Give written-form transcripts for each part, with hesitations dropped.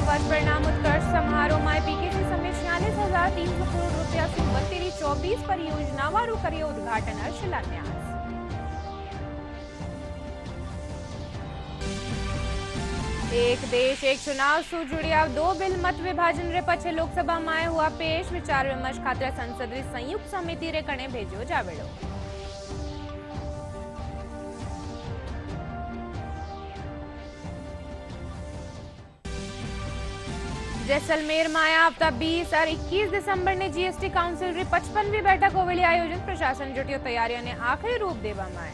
एक वर्ष परिणाम उत्कर्ष समारोह में पीकेसी समेत 46,300 करोड़ रुपया सुबत्तेरी 24 परियोजनावारू कर्यो उद्घाटन और शिलान्यास। एक देश एक चुनाव सु जुड़िया 2 बिल मत विभाजन रे पछे लोकसभा में हुआ पेश। विचार विमर्श खातिर संसद री संयुक्त समिति रे कणे भेजो जावेड़ो। जैसलमेर में आया हफ्ता 20 और 21 दिसंबर ने जीएसटी काउंसिल री 55वीं बैठक होवेली आयोजन। प्रशासन जुटियो तैयारियों ने आखिरी रूप देवा में।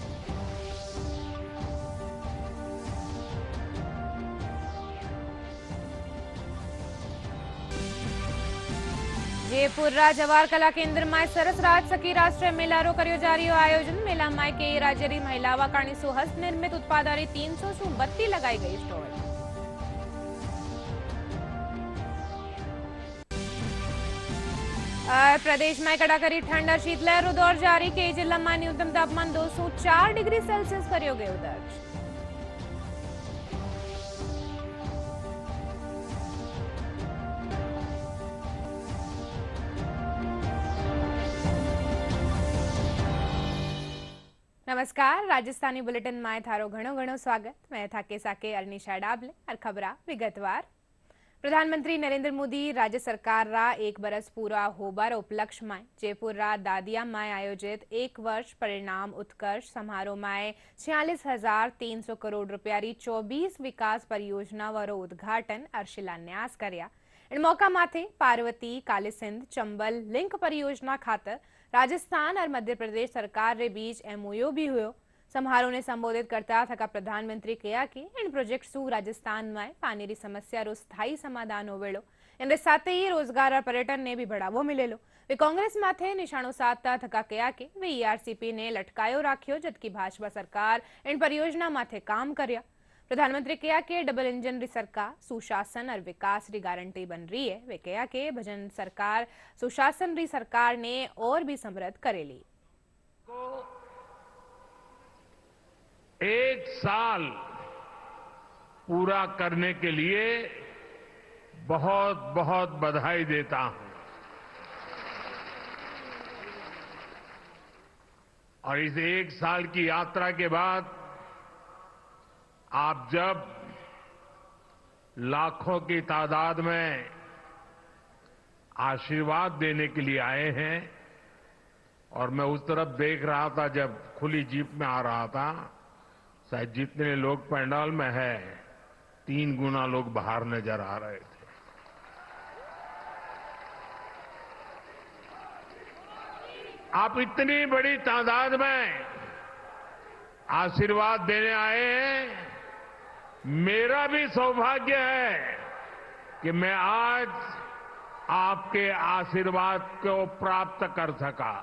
जयपुर जवाहर कला केंद्र में सरस राज सखी राष्ट्रीय मेला रो कर्यो जारी आयोजन। मेला में कई राज्य री महिला वाकाणी सु हस्त निर्मित उत्पादारी 300 सु 32 लगाई गई स्टॉल। प्रदेश में कड़ाकरी ठंड और शीतलहर दौर जारी। कई जिला में न्यूनतम तापमान 204 डिग्री सेल्सियस करियो गयो दर्ज। नमस्कार, राजस्थानी बुलेटिन में थारो घणो घणो स्वागत। मैं थाके साके अरनिशा डाबले और खबरा विगतवार। प्रधानमंत्री नरेंद्र मोदी राज्य सरकार रा एक बरस पूरा होबार उपलक्ष्य में जयपुर रा दादिया में आयोजित एक वर्ष परिणाम उत्कर्ष समारोह में 46,300 करोड़ रुपया री 24 विकास परियोजना वारो उद्घाटन और शिलान्यास कर्या। इन मौका माथे पार्वती कालीसिंध चंबल लिंक परियोजना खातर राजस्थान और मध्य प्रदेश सरकार रे बीच एमओयू भी हुयो। समारोह ने संबोधित करता थका प्रधानमंत्री कहा कि इन प्रोजेक्ट सु राजस्थान में पानी री समस्या रो स्थायी समाधान होवेलो। इनके साथ ही रोजगार और पर्यटन ने भी बढ़ावो मिलेलो। वे कांग्रेस माथे निशानो साधता थका कहा कि वे ईआरसीपी ने लटकायो राख्यो, जबकि भाजपा सरकार इन परियोजना माथे काम कर्या। प्रधानमंत्री कहा कि डबल इंजन री सरकार सुशासन और विकास री गारंटी बन रही है। वे कहा कि भजन सरकार सुशासन री सरकार ने और भी समृद्ध करेली। एक साल पूरा करने के लिए बहुत बहुत बधाई देता हूं और इस एक साल की यात्रा के बाद आप जब लाखों की तादाद में आशीर्वाद देने के लिए आए हैं और मैं उस तरफ देख रहा था जब खुली जीप में आ रहा था, शायद जितने लोग पंडाल में है 3 गुना लोग बाहर नजर आ रहे थे। आप इतनी बड़ी तादाद में आशीर्वाद देने आए हैं। मेरा भी सौभाग्य है कि मैं आज आपके आशीर्वाद को प्राप्त कर सका।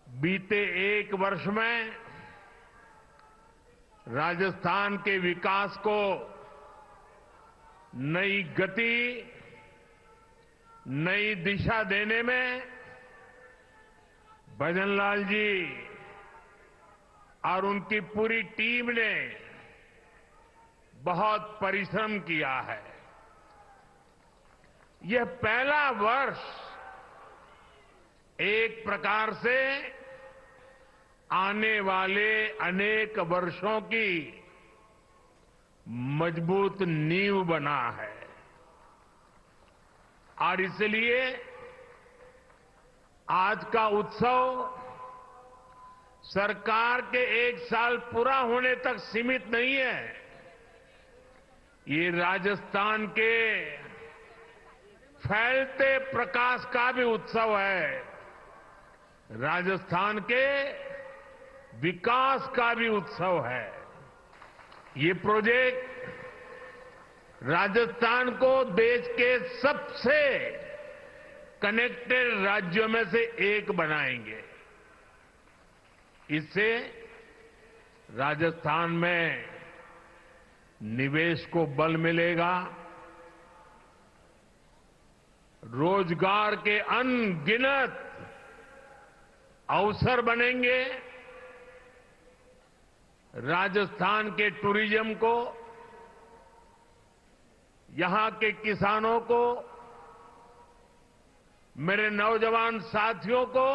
बीते एक वर्ष में राजस्थान के विकास को नई गति, नई दिशा देने में भजनलाल जी और उनकी पूरी टीम ने बहुत परिश्रम किया है। यह पहला वर्ष एक प्रकार से आने वाले अनेक वर्षों की मजबूत नींव बना है और इसलिए आज का उत्सव सरकार के एक साल पूरा होने तक सीमित नहीं है। ये राजस्थान के फैलते प्रकाश का भी उत्सव है, राजस्थान के विकास का भी उत्सव है। ये प्रोजेक्ट राजस्थान को देश के सबसे कनेक्टेड राज्यों में से एक बनाएंगे। इससे राजस्थान में निवेश को बल मिलेगा, रोजगार के अनगिनत अवसर बनेंगे, राजस्थान के टूरिज्म को यहां के किसानों को, मेरे नौजवान साथियों को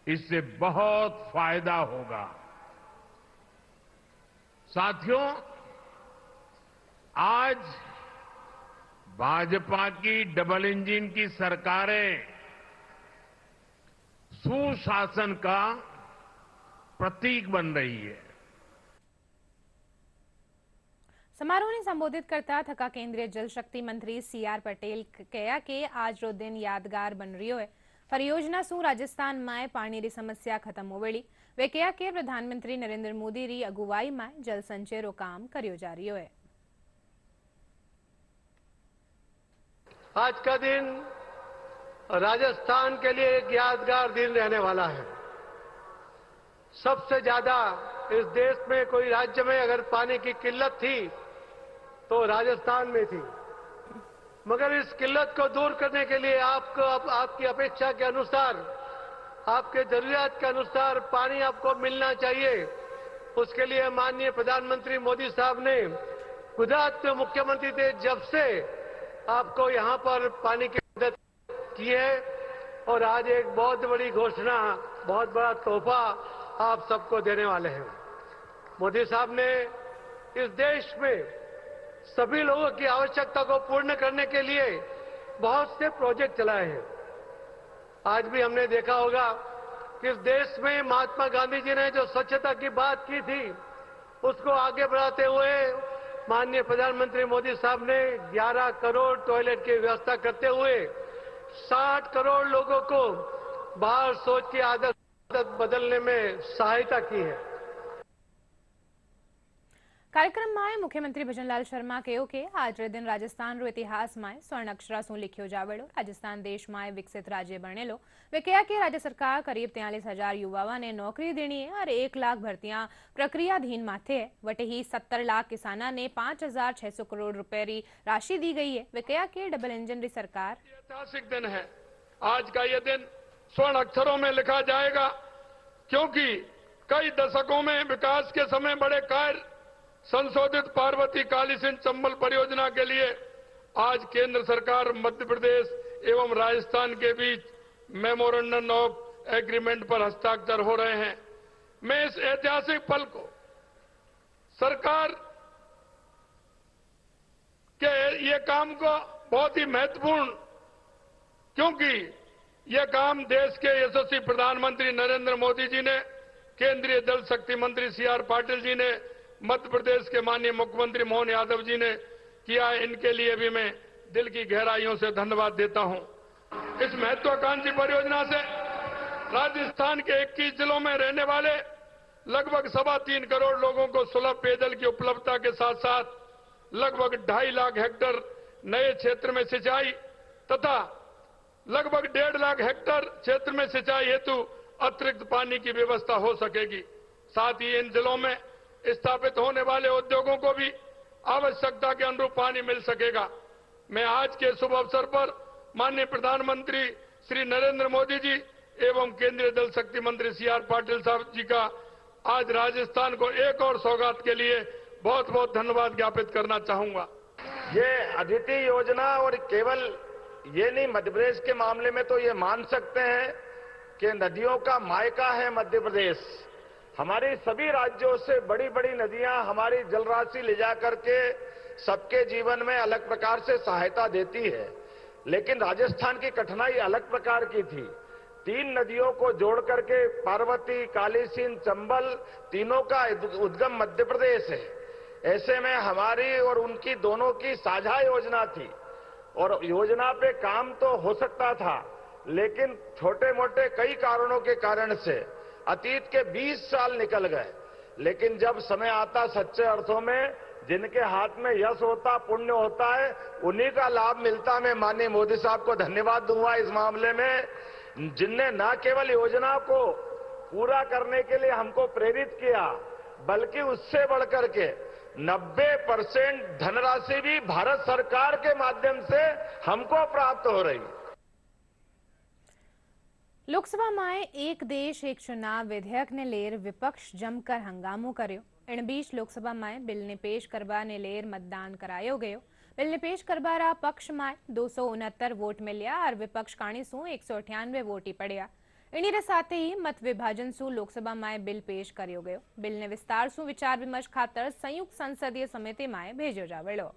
इससे बहुत फायदा होगा। साथियों, आज भाजपा की डबल इंजन की सरकारें सुशासन का प्रतीक बन रही है। સમારોહને સંબોધિત કરતા થકા કેન્દ્રીય જલશક્તિ મંત્રી CR પટેલ કહ્યા કે આજનો દિન યાદગાર બન રહ્યો है। परियोजना શું રાજસ્થાનમાં પાણીની સમસ્યા ખતમ હોવેળી। वे કહ્યા કે પ્રધાનમંત્રી નરેન્દ્ર મોદીની અગुवाईમાં જલ સંચયનો કામ કર્યો जा રહ્યો है। आज का दिन राजस्थान के लिए एक यादगार दिन रहने वाला है। सबसे ज्यादा इस देश में कोई राज्य में अगर पानी की किल्लत थी तो राजस्थान में थी, मगर इस किल्लत को दूर करने के लिए आपको आपकी अपेक्षा के अनुसार, आपके जरूरियात के अनुसार पानी आपको मिलना चाहिए। उसके लिए माननीय प्रधानमंत्री मोदी साहब ने गुजरात के मुख्यमंत्री थे जब से आपको यहां पर पानी की मदद की है, और आज एक बहुत बड़ी घोषणा, बहुत बड़ा तोहफा आप सबको देने वाले हैं। मोदी साहब ने इस देश में सभी लोगों की आवश्यकता को पूर्ण करने के लिए बहुत से प्रोजेक्ट चलाए हैं। आज भी हमने देखा होगा कि इस देश में महात्मा गांधी जी ने जो स्वच्छता की बात की थी, उसको आगे बढ़ाते हुए माननीय प्रधानमंत्री मोदी साहब ने 11 करोड़ टॉयलेट की व्यवस्था करते हुए 60 करोड़ लोगों को बाहर शौच की आदत बदलने में सहायता की है। કાર્યક્રમમાં મુખ્યમંત્રી ભજનલાલ શર્મા કહ્યું કે આજનો દિન રાજસ્થાનનો ઇતિહાસમાં સ્વર્ણ અક્ષરાસું લખ્યો જાવેડો। રાજસ્થાન દેશમાં વિકસિત રાજ્ય બનેલો। वे कहा कि राज्य सरकार करीब 43,000 युवाओं ने नौकरी देनी है और 1 लाख भर्तियां प्रक्रियाधीन माथे है। वटे ही 70 लाख किसानों ने 5,600 करोड़ रुपए की राशि दी गई है। वे कहा कि डबल इंजन की सरकार ऐतिहासिक दिन है। आज का ये दिन स्वर्ण अक्षरों में लिखा जाएगा, क्योंकि कई दशकों में विकास के समय बड़े कार्य संशोधित पार्वती काली सिंध चंबल परियोजना के लिए आज केंद्र सरकार मध्य प्रदेश एवं राजस्थान के बीच मेमोरेंडम ऑफ एग्रीमेंट पर हस्ताक्षर हो रहे हैं। मैं इस ऐतिहासिक पल को सरकार के ये काम को बहुत ही महत्वपूर्ण, क्योंकि यह काम देश के यशस्वी प्रधानमंत्री नरेंद्र मोदी जी ने, केंद्रीय जल शक्ति मंत्री CR पाटिल जी ने, मध्य प्रदेश के माननीय मुख्यमंत्री मोहन यादव जी ने किया है। इनके लिए भी मैं दिल की गहराइयों से धन्यवाद देता हूं। इस महत्वाकांक्षी परियोजना से राजस्थान के 21 जिलों में रहने वाले लगभग 3.25 करोड़ लोगों को सुलभ पेयजल की उपलब्धता के साथ साथ लगभग 2.5 लाख हेक्टेयर नए क्षेत्र में सिंचाई तथा लगभग 1.5 लाख हेक्टेयर क्षेत्र में सिंचाई हेतु अतिरिक्त पानी की व्यवस्था हो सकेगी। साथ ही इन जिलों में स्थापित होने वाले उद्योगों को भी आवश्यकता के अनुरूप पानी मिल सकेगा। मैं आज के शुभ अवसर पर माननीय प्रधानमंत्री श्री नरेंद्र मोदी जी एवं केंद्रीय जल शक्ति मंत्री CR पाटिल साहब जी का आज राजस्थान को एक और सौगात के लिए बहुत बहुत धन्यवाद ज्ञापित करना चाहूंगा। ये अदिति योजना, और केवल ये नहीं, मध्य प्रदेश के मामले में तो ये मान सकते हैं कि नदियों का मायका है मध्य प्रदेश। हमारे सभी राज्यों से बड़ी बड़ी नदियां हमारी जलराशि ले जाकर के सबके जीवन में अलग प्रकार से सहायता देती है, लेकिन राजस्थान की कठिनाई अलग प्रकार की थी। 3 नदियों को जोड़ करके पार्वती, काली सिंध, चंबल, तीनों का उद्गम मध्य प्रदेश है। ऐसे में हमारी और उनकी दोनों की साझा योजना थी, और योजना पे काम तो हो सकता था, लेकिन छोटे मोटे कई कारणों के कारण से अतीत के 20 साल निकल गए। लेकिन जब समय आता सच्चे अर्थों में जिनके हाथ में यश होता, पुण्य होता है, उन्हीं का लाभ मिलता। मैं माननीय मोदी साहब को धन्यवाद दूंगा इस मामले में, जिनने न केवल योजना को पूरा करने के लिए हमको प्रेरित किया, बल्कि उससे बढ़कर के 90% धनराशि भी भारत सरकार के माध्यम से हमको प्राप्त हो रही। लोकसभा में एक देश एक चुनाव विधेयक ने लेर विपक्ष जमकर हंगामो कर्यो। बीच लोकसभा में बिल ने पेश करवा ने लेर मतदान करायो गयो। बिल ने पेश करवारा पक्ष में 269 वोट मिल्या और विपक्ष काणी सु 198 वोट ही पड़िया। इन्हीं रे साथ ही मत विभाजन सु लोकसभा में बिल पेश करियो गयो। बिल ने विस्तार सु विचार विमर्श खातर संयुक्त संसदीय समिति में भेजो जावेलो।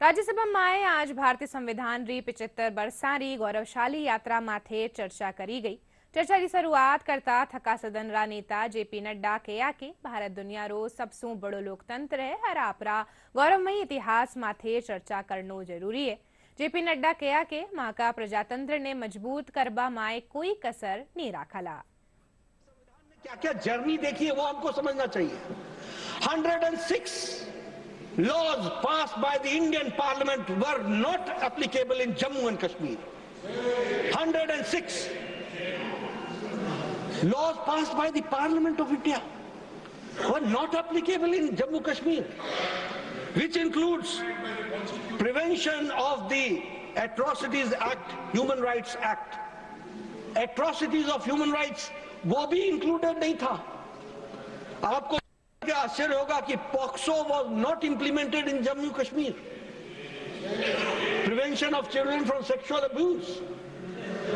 राज्यसभा में आज भारतीय संविधान री 75 वर्षा री गौरवशाली यात्रा माथे चर्चा करी गई। चर्चा की शुरुआत करता थका सदन रा नेता जेपी नड्डा कहा कि भारत दुनिया रो सबसू बड़ो लोकतंत्र है और आपरा गौरवमयी इतिहास माथे चर्चा करनो जरूरी है। जेपी नड्डा कहा कि मां का प्रजातंत्र ने मजबूत करबा माए कोई कसर नहीं राखला। क्या क्या जर्नी देखी है वो हमको समझना चाहिए। 106 laws passed by the Indian Parliament were not applicable in Jammu and Kashmir. 106 laws passed by the Parliament of India were not applicable in Jammu Kashmir, which includes Prevention of the Atrocities Act, Human Rights Act. Atrocities of human rights वो भी included नहीं था। आपको आश्चर्य होगा कि POCSO was not implemented in Jammu Kashmir. Prevention of children from sexual abuse.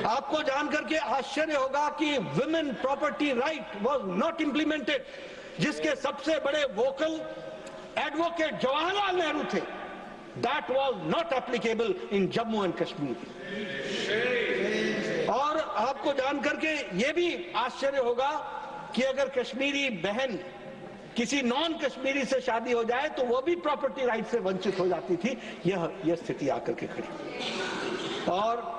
आपको जानकर के आश्चर्य होगा कि women property right was not implemented, जिसके सबसे बड़े वोकल एडवोकेट जवाहरलाल नेहरू थे। That was not applicable in Jammu and Kashmir. और आपको जानकर के ये भी आश्चर्य होगा कि अगर कश्मीरी बहन किसी नॉन कश्मीरी से शादी हो जाए तो वो भी प्रॉपर्टी राइट से वंचित हो जाती थी। यह स्थिति आकर के खड़ी। और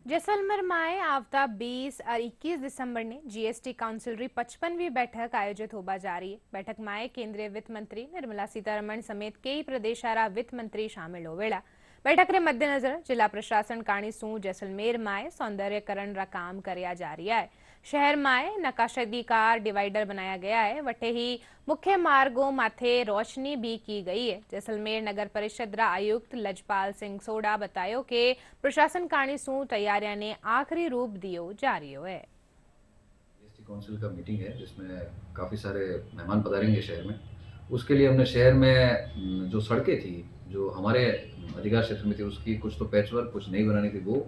जैसलमेर में आवता 20 और 21 दिसंबर ने जीएसटी काउंसिल री 55वीं बैठक आयोजित होबा जा रही है। बैठक में केंद्रीय वित्त मंत्री निर्मला सीतारमण समेत कई प्रदेशारा वित्त मंत्री शामिल होवेला। बैठक रे मद्देनजर जिला प्रशासन काणी सू जैसलमेर में सौंदर्यकरण रा काम करया जा रहा है। शहर में नक्काशीदार डिवाइडर बनाया गया है। वटे ही मुख्य मार्गों माथे रोशनी भी की गई है। जैसलमेर नगर परिषद रा आयुक्त लजपाल सिंह सोडा बतायो कि प्रशासन काणी सू तैयारियां ने आखिरी रूप दियो जा रही है। जीएसटी काउंसिल का मीटिंग है जिसमें काफी सारे मेहमान पधारेंगे शहर में। उसके लिए हमने शहर में जो सड़कें थी जो हमारे अधिकार क्षेत्र में थी उसकी कुछ तो पैचवर्क कुछ नई बनानी थी, वो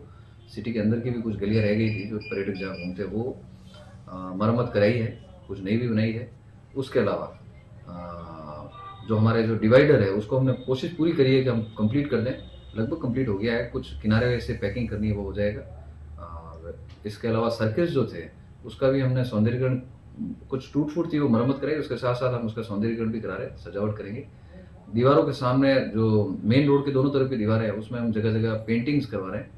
सिटी के अंदर की भी कुछ गलियां रह गई थी जो पर्यटक जहाँ घूमते वो मरम्मत कराई है, कुछ नई भी बनाई है। उसके अलावा जो हमारे जो डिवाइडर है उसको हमने कोशिश पूरी करी है कि हम कंप्लीट कर दें। लगभग कंप्लीट हो गया है, कुछ किनारे से पैकिंग करनी है वो हो जाएगा। इसके अलावा सर्किस जो थे उसका भी हमने सौंदर्यीकरण, कुछ टूट फूट थी वो मरम्मत कराई, उसके साथ साथ हम उसका सौंदर्यीकरण भी करा रहे हैं, सजावट करेंगे। दीवारों के सामने जो मेन रोड के दोनों तरफ की दीवारें हैं उसमें हम जगह जगह पेंटिंग्स करवा रहे हैं।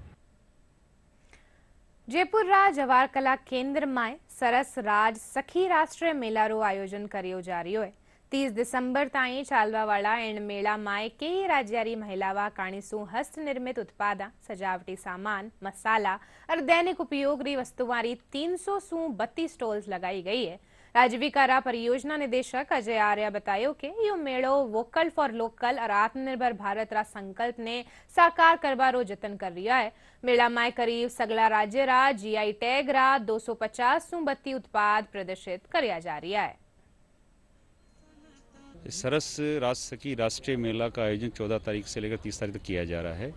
जयपुर रा जवाहर कला केंद्र में सरस राज सखी राष्ट्रीय मेला रो आयोजन करियो जा रही है। 30 दिसंबर ताई चालवा वाला इन मेला में कई राज्यारी महिलावा काणीसू हस्त निर्मित उत्पादा, सजावटी सामान, मसाला और दैनिक उपयोग री वस्तुवारी 300 सू 32 स्टॉल्स लगाई गई है। राजविकारा परियोजना निदेशक अजय आर्य बतायो कि यो मेड़ो वोकल फॉर लोकल और आत्मनिर्भर भारत रा संकल्प ने साकार करवा रो जतन कर रिया है। मेला में करीब सगला राज्य रा जीआई टैग रा 250 सू 32 उत्पाद प्रदर्शित करया जा रहा है। सरस राज सखी राष्ट्रीय मेला का आयोजन 14 तारीख से लेकर 30 तारीख तक किया जा रहा है।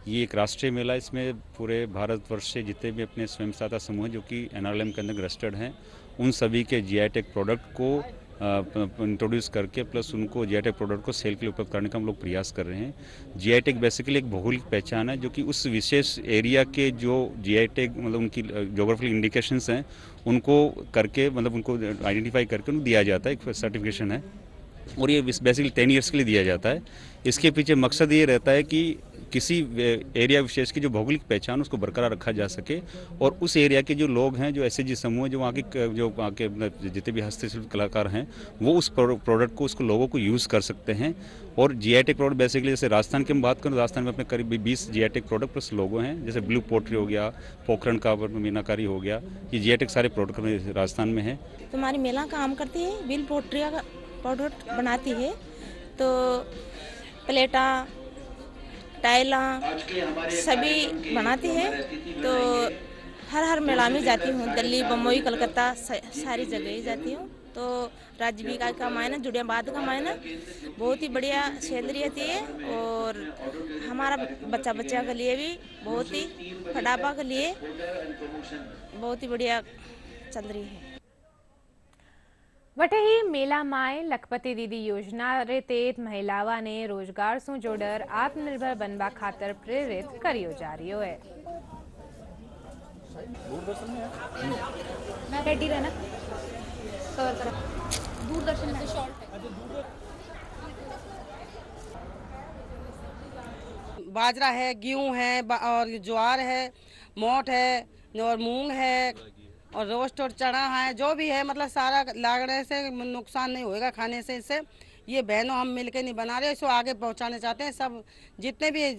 ये एक राष्ट्रीय मेला, इसमें पूरे भारतवर्ष से जितने भी अपने स्वयं सहायता समूह हैं जो कि एनआरएलएम के अंदर रजिस्टर्ड हैं उन सभी के जीआई टैग प्रोडक्ट को इंट्रोड्यूस करके प्लस उनको जीआई टैग प्रोडक्ट को सेल के लिए उपलब्ध कराने का हम लोग प्रयास कर रहे हैं। जीआई टैग बेसिकली एक भौगोलिक पहचान है जो कि उस विशेष एरिया के जो जीआई टैग मतलब उनकी ज्योग्राफिकल इंडिकेशंस हैं उनको करके मतलब उनको आइडेंटिफाई करके उनको दिया जाता है, एक सर्टिफिकेशन है और ये बेसिकली 10 ईयर्स के लिए दिया जाता है। इसके पीछे मकसद ये रहता है कि किसी एरिया विशेष की जो भौगोलिक पहचान उसको बरकरार रखा जा सके और उस एरिया के जो लोग हैं, जो एसएचजी समूह है, जो वहाँ के जितने भी हस्तशिल्प कलाकार हैं वो उस प्रोडक्ट को उसको लोगों को यूज़ कर सकते हैं। और जीआई टैग प्रोडक्ट बेसिकली जैसे राजस्थान की हम बात करें, राजस्थान में अपने करीब 20 जीआई टैग प्रोडक्ट प्लस लोगो हैं, जैसे ब्लू पोट्री हो गया, पोखरण का मीनाकारी हो गया, ये जीआई टैग सारे प्रोडक्ट राजस्थान में है। तुम्हारी मेला काम करती है, बिल पोट्री का प्रोडक्ट बनाती है, तो प्लेटा टाइला सभी बनाती है। तो हर मेला में जाती हूँ, दिल्ली, बम्बई, कलकत्ता सारी जगह ही जाती हूँ। तो राजविका का मायना, जुड़ियाबाद का मायना बहुत ही बढ़िया सैलरी रहती है और हमारा बच्चा के लिए भी बहुत ही फटापा के लिए बहुत ही बढ़िया चल रही है। वटही मेला माय लखपति दीदी योजना रे तहत महिलाओं ने रोजगार सु जोड़र आत्मनिर्भर बनवा खातर प्रेरित करियो जा रही है। दूरदर्शन में बाजरा है, गेहूं है और ज्वार है, मोठ है और मूंग है और रोस्ट और चना है, जो भी है मतलब सारा लागने से नुकसान नहीं होएगा खाने से। इससे ये बहनों हम मिलके नहीं बना रहे, इसको आगे पहुंचाने चाहते हैं। सब जितने भी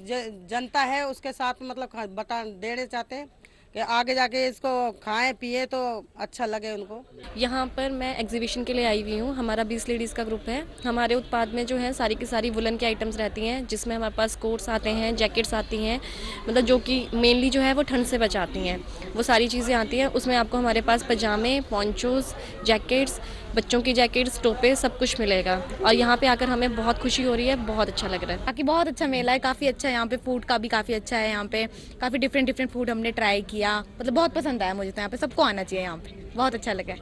जनता है उसके साथ मतलब बता देने चाहते हैं कि आगे जाके इसको खाएं पिए तो अच्छा लगे उनको। यहाँ पर मैं एग्जीबिशन के लिए आई हुई हूँ। हमारा 20 लेडीज़ का ग्रुप है। हमारे उत्पाद में जो है सारी की सारी वुलन की आइटम्स रहती हैं, जिसमें हमारे पास कोट्स आते हैं, जैकेट्स आती हैं, मतलब जो कि मेनली जो है वो ठंड से बचाती हैं, वो सारी चीज़ें आती हैं। उसमें आपको हमारे पास पजामे, पॉन्चोस, जैकेट्स, बच्चों की जैकेट्स, टोपे, सब कुछ मिलेगा। और यहाँ पे आकर हमें बहुत खुशी हो रही है, बहुत अच्छा लग रहा है। बाकी बहुत अच्छा मेला है, काफ़ी अच्छा है। यहाँ पे फूड का भी काफ़ी अच्छा है। यहाँ पे काफ़ी डिफरेंट फूड हमने ट्राई किया, मतलब बहुत पसंद आया मुझे। तो यहाँ पे सबको आना चाहिए, यहाँ पे बहुत अच्छा लगा।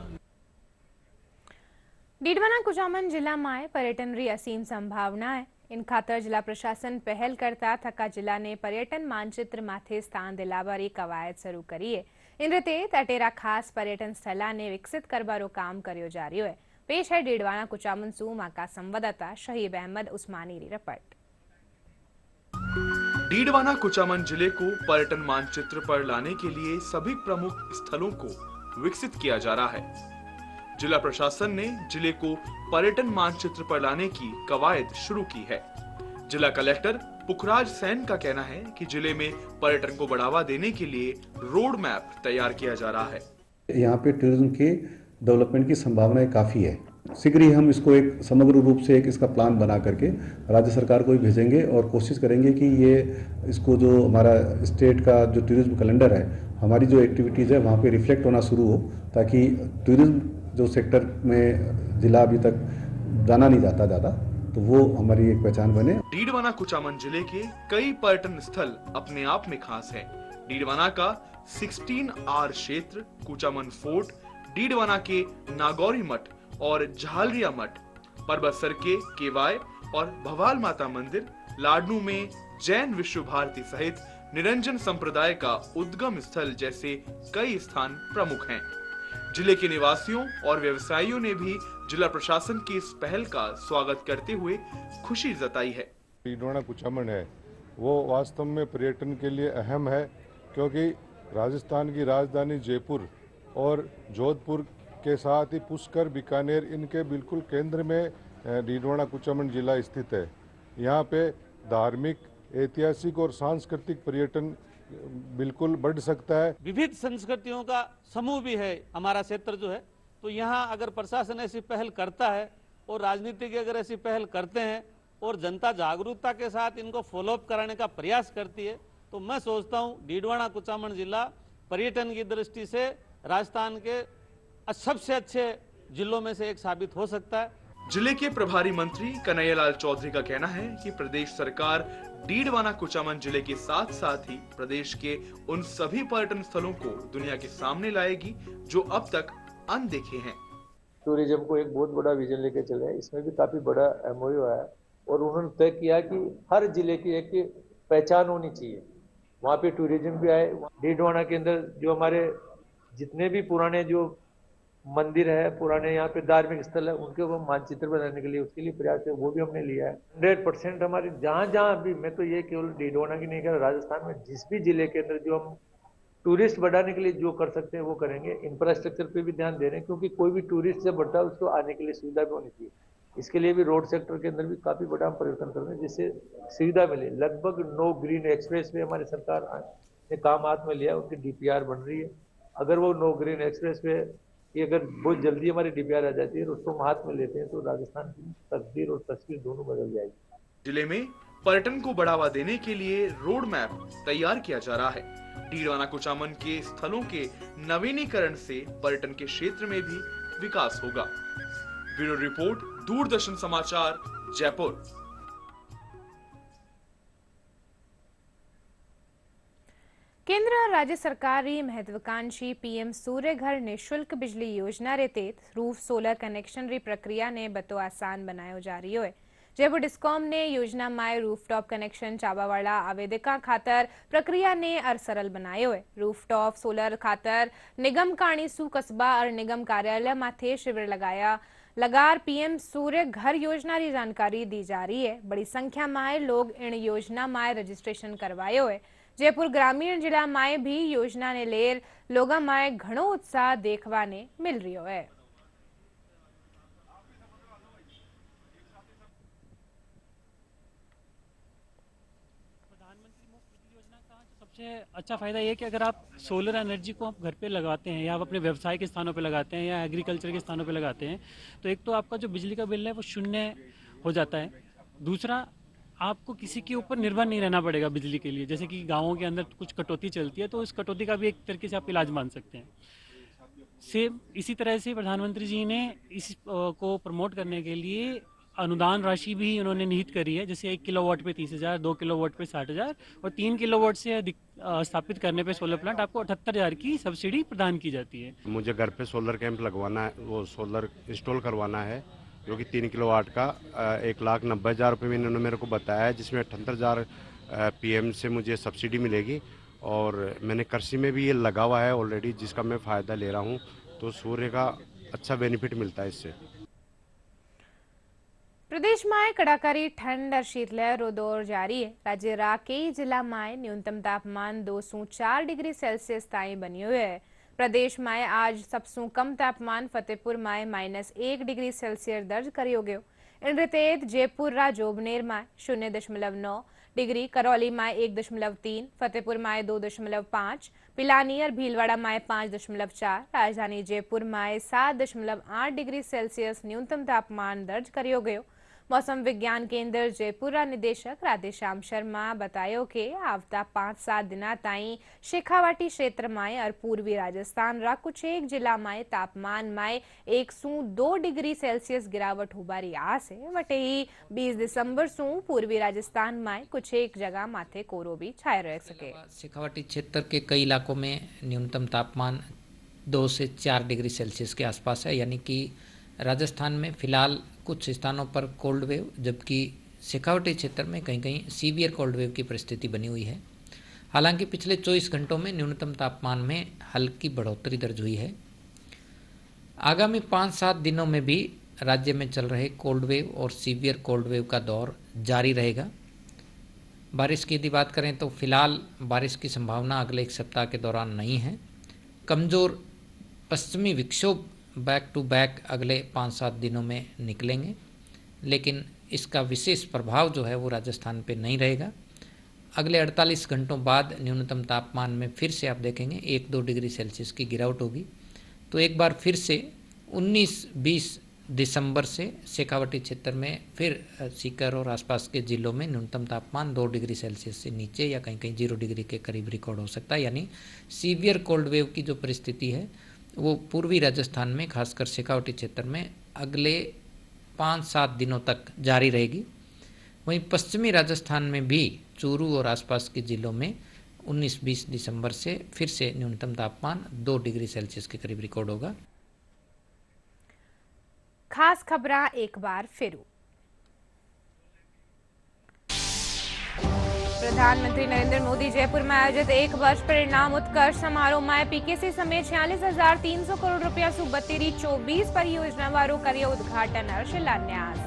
डीडवाना कुचामन जिला में पर्यटन री असीम संभावना है। इन खातर जिला प्रशासन पहल करता थका जिला ने पर्यटन मानचित्र माथे स्थान दिलावारी कवायद शुरू करी है। इन तहत अटेरा खास पर्यटन स्थला ने विकसित करवारो काम करियो जा रही है। पेश है डीडवाना कुचामन सू माका संवाददाता शहीब अहमद उस्मानी री रिपोर्ट। डीडवाना कुचामन जिले को पर्यटन मानचित्र पर लाने के लिए सभी प्रमुख स्थलों को विकसित किया जा रहा है। जिला प्रशासन ने जिले को पर्यटन मानचित्र पर लाने की कवायद शुरू की है। जिला कलेक्टर पुखराज सैन का कहना है कि जिले में पर्यटन को बढ़ावा देने के लिए रोड मैप तैयार किया जा रहा है। यहाँ पे टूरिज्म के डेवलपमेंट की संभावनाएं काफी है। शीघ्र ही हम इसको एक समग्र रूप से एक इसका प्लान बना करके राज्य सरकार को भी भेजेंगे और कोशिश करेंगे कि ये इसको जो हमारा स्टेट का जो टूरिज्म कैलेंडर है, हमारी जो एक्टिविटीज़ है वहाँ पे रिफ्लेक्ट होना शुरू हो, ताकि टूरिज्म जो सेक्टर में जिला अभी तक जाना नहीं जाता ज़्यादा, तो वो हमारी एक पहचान बने। डीडवाना कुचामन जिले के कई पर्यटन स्थल अपने आप में खास हैं। डीडवाना का 16R क्षेत्र, कुचामन फोर्ट, डीडवाना के नागौरी मठ और झालरिया मठ, परबतसर के केवाय और भवाल माता मंदिर, लाडनू में जैन विश्व भारती सहित निरंजन संप्रदाय का उद्गम स्थल जैसे कई स्थान प्रमुख हैं। जिले के निवासियों और व्यवसायियों ने भी जिला प्रशासन की इस पहल का स्वागत करते हुए खुशी जताई है। डीडवाना कुचामन है वो वास्तव में पर्यटन के लिए अहम है, क्योंकि राजस्थान की राजधानी जयपुर और जोधपुर के साथ ही पुष्कर, बीकानेर, इनके बिल्कुल केंद्र में डीडवाना कुचामन जिला स्थित है। यहाँ पे धार्मिक, ऐतिहासिक और सांस्कृतिक पर्यटन बिल्कुल बढ़ सकता है। विविध संस्कृतियों का समूह भी है हमारा क्षेत्र जो है, तो यहाँ अगर प्रशासन ऐसी पहल करता है और राजनीतिक अगर ऐसी पहल करते हैं और जनता जागरूकता के साथ इनको फॉलोअप कराने का प्रयास करती है, तो मैं सोचता हूँ डीडवाना कुचामन जिला पर्यटन की दृष्टि से राजस्थान के सबसे अच्छे जिलों में से एक साबित हो सकता है। जिले के प्रभारी मंत्री कन्हैयालाल चौधरी का कहना है कि प्रदेश सरकार डीडवाना कुचामन जिले के साथ साथ ही प्रदेश के उन सभी पर्यटन स्थलों को दुनिया के सामने लाएगी जो अब तक अनदेखे हैं। टूरिज्म को एक बहुत बड़ा विजन लेके चले, इसमें भी काफी बड़ा एमओयू है और उन्होंने तय किया कि हर जिले की एक पहचान होनी चाहिए, वहाँ पे टूरिज्म भी आए। डीडवाना के अंदर जो हमारे जितने भी पुराने जो मंदिर है, पुराने यहाँ पे धार्मिक स्थल है, उनके वो मानचित्र बनाने के लिए उसके लिए प्रयास है, वो भी हमने लिया है। 100% हमारे जहाँ भी, मैं तो ये केवल डीडवाना की नहीं कह रहा, राजस्थान में जिस भी जिले के अंदर जो हम टूरिस्ट बढ़ाने के लिए जो कर सकते हैं वो करेंगे। इंफ्रास्ट्रक्चर पे भी ध्यान दे रहे हैं, क्योंकि कोई भी टूरिस्ट जब बढ़ता है उसको आने के लिए सुविधा भी होनी चाहिए। इसके लिए भी रोड सेक्टर के अंदर भी काफी बड़ा हम परिवर्तन कर रहे हैं, जिससे सुविधा मिले। लगभग 9 ग्रीन एक्सप्रेस वे हमारी सरकार ने काम हाथ में लिया, उनकी DPR बन रही है। अगर वो 9 ग्रीन एक्सप्रेस वे कि अगर बहुत जल्दी हमारी DPR आ जाती है और उसको हम हाथ में लेते हैं, तो राजस्थान की तकदीर और तस्वीर दोनों बदल जाएगी। जिले में पर्यटन को बढ़ावा देने के लिए रोड मैप तैयार किया जा रहा है। डीडवाना कुचामन के स्थलों के नवीनीकरण से पर्यटन के क्षेत्र में भी विकास होगा। ब्यूरो रिपोर्ट, दूरदर्शन समाचार, जयपुर। केंद्र और राज्य सरकारी महत्वाकांक्षी पीएम सूर्य घर निःशुल्क बिजली योजना रे तहत रूफ सोलर कनेक्शन री प्रक्रिया ने बतो आसान बनायो जा रही है। जयपुर डिस्कॉम ने योजना में रूफटॉप कनेक्शन चाबावाड़ा आवेदका खातर प्रक्रिया ने और सरल बनायो है। रूफटॉप सोलर खातर निगम काणीसू कस्बा और निगम कार्यालय माथे शिविर लगार पीएम सूर्य घर योजना की जानकारी दी जा रही है। बड़ी संख्या में लोग इन योजना में रजिस्ट्रेशन करवायो है। जयपुर ग्रामीण जिला में भी योजना ने लेर लोगों में घणो उत्साह देखवा ने मिल रही है। सबसे अच्छा फायदा ये कि अगर आप सोलर एनर्जी को आप घर पे लगाते हैं या आप अपने व्यवसाय के स्थानों पे लगाते हैं या एग्रीकल्चर के स्थानों पे लगाते हैं तो एक तो आपका जो बिजली का बिल है वो शून्य हो जाता है। दूसरा, आपको किसी के ऊपर निर्भर नहीं रहना पड़ेगा बिजली के लिए। जैसे कि गाँवों के अंदर कुछ कटौती चलती है तो इस कटौती का भी एक तरीके से आप इलाज मान सकते हैं। सेम इसी तरह से प्रधानमंत्री जी ने इस को प्रमोट करने के लिए अनुदान राशि भी उन्होंने निहित करी है। जैसे 1 किलोवाट पे 30,000, 2 किलोवाट पे 60,000 और 3 किलोवाट से अधिक स्थापित करने पे सोलर प्लांट आपको 78,000 की सब्सिडी प्रदान की जाती है। मुझे घर पे सोलर कैंप लगवाना है, वो सोलर इंस्टॉल करवाना है जो कि 3 किलोवाट का 1,90,000 रुपये में इन्होंने मेरे को बताया है, जिसमें 78,000 पीएम से मुझे सब्सिडी मिलेगी। और मैंने कृषि में भी ये लगा हुआ है ऑलरेडी, जिसका मैं फ़ायदा ले रहा हूँ। तो सूर्य का अच्छा बेनिफिट मिलता है इससे। प्रदेश में कड़ाकारी ठंड और शीतलहर रो दौर जारी है। राज्य रा कई जिला में न्यूनतम तापमान 2 से 4 डिग्री सेल्सियस ताईं बनियो है। प्रदेश में आज सबसे कम तापमान फतेहपुर में -1 डिग्री सेल्सियस दर्ज करियो गयो। इन तहत जयपुर रा जोबनेर में 0.9 डिग्री, करौली में 1.3, फतेहपुर में 2.5, पिलानी और भीलवाड़ा में 5.4, राजधानी जयपुर में 7.8 डिग्री सेल्सियस न्यूनतम तापमान दर्ज करियो गयो। मौसम विज्ञान केंद्र जयपुर निदेशक राधेश्याम शर्मा बतायो कि आवता 5-7 दिना ताई शेखावाटी क्षेत्र में और पूर्वी राजस्थान रा कुछ एक जिला में तापमान में 1 से 2 डिग्री सेल्सियस गिरावट होबारी आस है। वटे ही 20 दिसंबर से पूर्वी राजस्थान में कुछ एक जगह माथे कोरो भी छाए रह सके। शेखावाटी क्षेत्र के कई इलाकों में न्यूनतम तापमान 2 से 4 डिग्री सेल्सियस के आसपास है, यानी कि राजस्थान में फिलहाल कुछ स्थानों पर कोल्ड वेव, जबकि शेखावाटी क्षेत्र में कहीं कहीं सीवियर कोल्ड वेव की परिस्थिति बनी हुई है। हालांकि पिछले 24 घंटों में न्यूनतम तापमान में हल्की बढ़ोतरी दर्ज हुई है। आगामी 5-7 दिनों में भी राज्य में चल रहे कोल्ड वेव और सीवियर कोल्ड वेव का दौर जारी रहेगा। बारिश की यदि बात करें तो फिलहाल बारिश की संभावना अगले एक सप्ताह के दौरान नहीं है। कमज़ोर पश्चिमी विक्षोभ बैक टू बैक अगले 5-7 दिनों में निकलेंगे, लेकिन इसका विशेष प्रभाव जो है वो राजस्थान पे नहीं रहेगा। अगले 48 घंटों बाद न्यूनतम तापमान में फिर से आप देखेंगे 1-2 डिग्री सेल्सियस की गिरावट होगी। तो एक बार फिर से 19-20 दिसंबर से शेखावाटी क्षेत्र में फिर सीकर और आसपास के जिलों में न्यूनतम तापमान 2 डिग्री सेल्सियस से नीचे या कहीं कहीं 0 डिग्री के करीब रिकॉर्ड हो सकता है। यानी सीवियर कोल्ड वेव की जो परिस्थिति है वो पूर्वी राजस्थान में खासकर शेखावाटी क्षेत्र में अगले 5-7 दिनों तक जारी रहेगी। वहीं पश्चिमी राजस्थान में भी चूरू और आसपास के जिलों में 19-20 दिसंबर से फिर से न्यूनतम तापमान 2 डिग्री सेल्सियस के करीब रिकॉर्ड होगा। खास खबरां एक बार फिर। प्रधानमंत्री नरेंद्र मोदी जयपुर में आयोजित 1 वर्ष परिणाम उत्कर्ष समारोह में पीकेसी समेत 46,300 करोड़ रुपया सु 24 परियोजना वारो करियो उद्घाटन और शिलान्यास।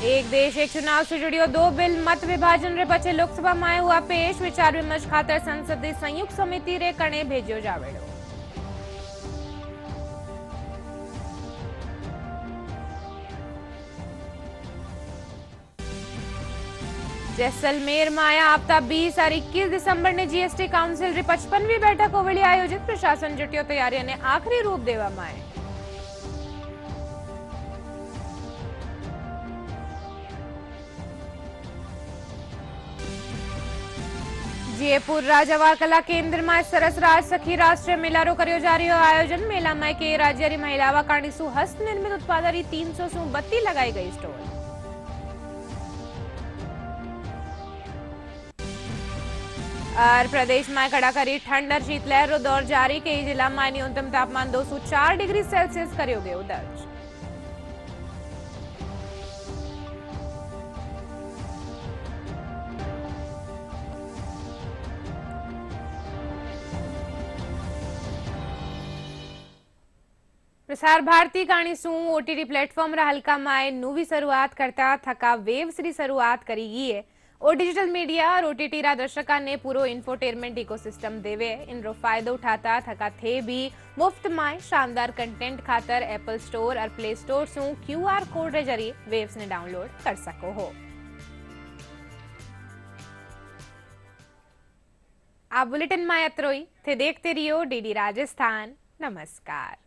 एक देश एक चुनाव से जुड़ियो 2 बिल मत विभाजन रे बचे लोकसभा में हुआ पेश। विचार विमर्श खातर संसदीय संयुक्त समिति रे कणे भेजो जावेड़ो। जैसलमेर में आवता 20 और 21 दिसंबर ने जीएसटी काउंसिल री 55वीं बैठक ओवली आयोजित। प्रशासन जुटियो तैयारियों ने आखिरी रूप देवा माए। जयपुर राजवार कला केन्द्र में सरस राज सखी राष्ट्रीय मेला कर्यो जा रह्यो आयोजन। मेला में के राज्य महिलावा काणीसु हस्त निर्मित उत्पादन 300 सु बत्ती लगाई गई स्टॉल। और प्रदेश में कड़ाकरी ठंड और शीतलहर दौर जारी। कई जिला में न्यूनतम तापमान 204 डिग्री सेल्सियस कर्यो गयो दर्ज। प्रसार भारती काणीसु ओटीटी प्लेटफॉर्म हल्का में नवी शुरुआत करता थका वेव्स री शुरुआत करी गई है। और डिजिटल मीडिया और ओटीटी रा दर्शका ने पूरो इंफोटेनमेंट इकोसिस्टम देवे इनरो फायदो उठाता थका थे भी मुफ्त में शानदार कंटेंट खातर एप्पल स्टोर और प्ले स्टोर सु क्यूआर कोड रे जरिए वेव्स ने डाउनलोड कर सको हो। आ बुलेटिन में अत्रोई थे देखते रहियो डीडी राजस्थान। नमस्कार।